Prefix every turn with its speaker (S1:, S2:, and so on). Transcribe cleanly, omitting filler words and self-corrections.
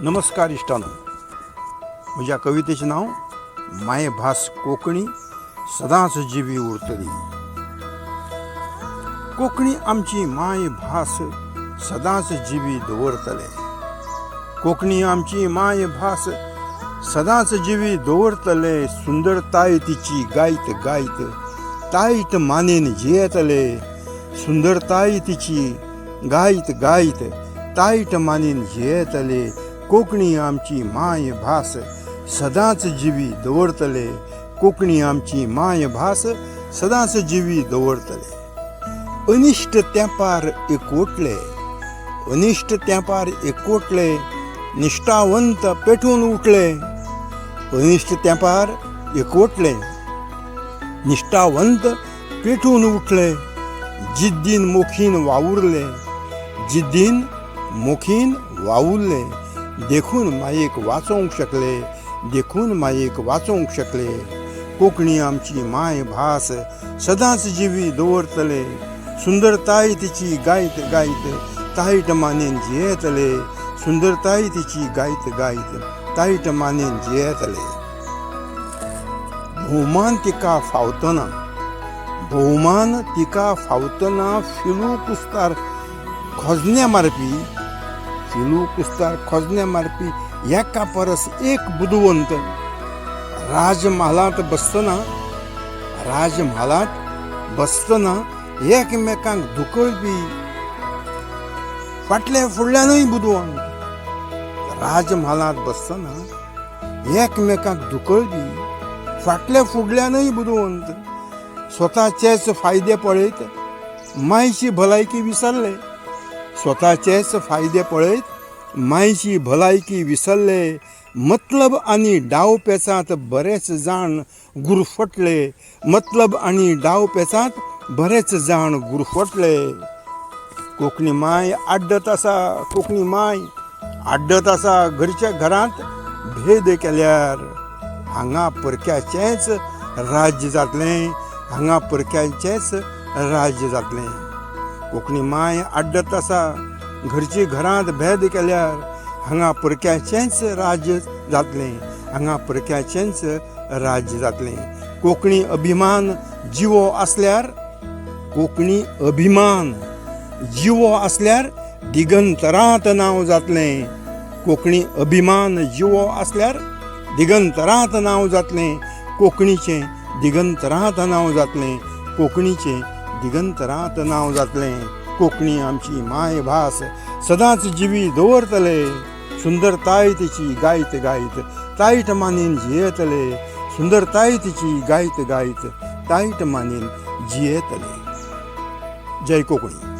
S1: नमस्कार इष्टानो. माझ्या कवितेचे नाव माये भास कोकणी सदाच जीवी उरतली. कोकणी आमची माय भास सदाच जीवी दवरतले. कोकणी आमची माय भास सदाच जीवी दवरतले. सुंदरताय तिची गायत गायत ताईत मानेन जियतले. सुंदरताय तिची गायत गायत ताईट मानेन जियतले. कोकणी आमची माय भास सदाच जीवी दवरतले. कोकणी आमची माय भास सदाच जीवी दवरतले. अनिष्ट त्यापार एकवटले. अनिष्ट त्यापार एकवटले. निष्ठावंत पेटून उठले. अनिष्ट त्यापार एकवटले. निष्ठावंत पेटून उठले. जिद्दीन मोखीन वावुरले. जिद्दीन मोखीन वावुरले. देखून मायेक वाचोंक शकले. देखून मायेक वाचोंक शकले. कोकणी आमची माय भास सदाच जीवी दवरतले. सुंदरताय तिची गायत गायत ताईट मानेन जियतले. सुंदरताय तिची गायत गायत ताईट मानेन जियतले. भोवमान तिका फावतना. भोवमान तिका फावतना फिलू कुस्तार खोजण्या मारपी. फिलू कुस्तार खोजण्या मारपी एका परस एक बुधवंत. राजमहालात बसतना. राजमहालात बसतना एकमेकांक धुकळपी फाटल्या फुडल्यानूय बुधवंत. राजमहालात बसतना एकमेकांक धुकळपी फाटल्या फुडल्यानूय बुधवंत. स्वतःचेच फायदे पळयत मायची भलायकी विसरले. स्वतःचेच फायदे पळयत मायची भलायकी विसरले. मतलब आणि डावपेचात बरेच जाण गुरफटले. मतलब आणि डावपेचात बरेच जाण गुरफटले. कोकणी माय आड्डत आसा. कोकणी माय आड्डत आसा. घरच्या घरांत भेद केल्यार हांगा परक्याचेंच राज्य जातलें. हांगा परक्याचेंच राज्य जातलें. कोकणी माय आड्डत आसा. घरची घरांत भेद केल्यार हांगा परक्याचेंच राज्य जातलें. हांगा परक्याचेंच राज्य जातलें. कोकणी अभिमान जिवो आसल्यार. कोकणी अभिमान जिवो आसल्यार दिगंतरांत नांव जातलें. कोकणी अभिमान जिवो आसल्यार दिगंतरांत नांव जातलें. कोंकणीचें दिगंतरांत नांव जातलें. कोंकणीचें दिगंतरांत नांव जातलें. कोंकणी आमची माय भास सदांच जिवी दवरतले. सुंदरताय तिची गायत गायत ताईट मानेन जियेतले. सुंदरताय तिची गायत गायत ताईट मानेन जियेतले. जय कोंकणी.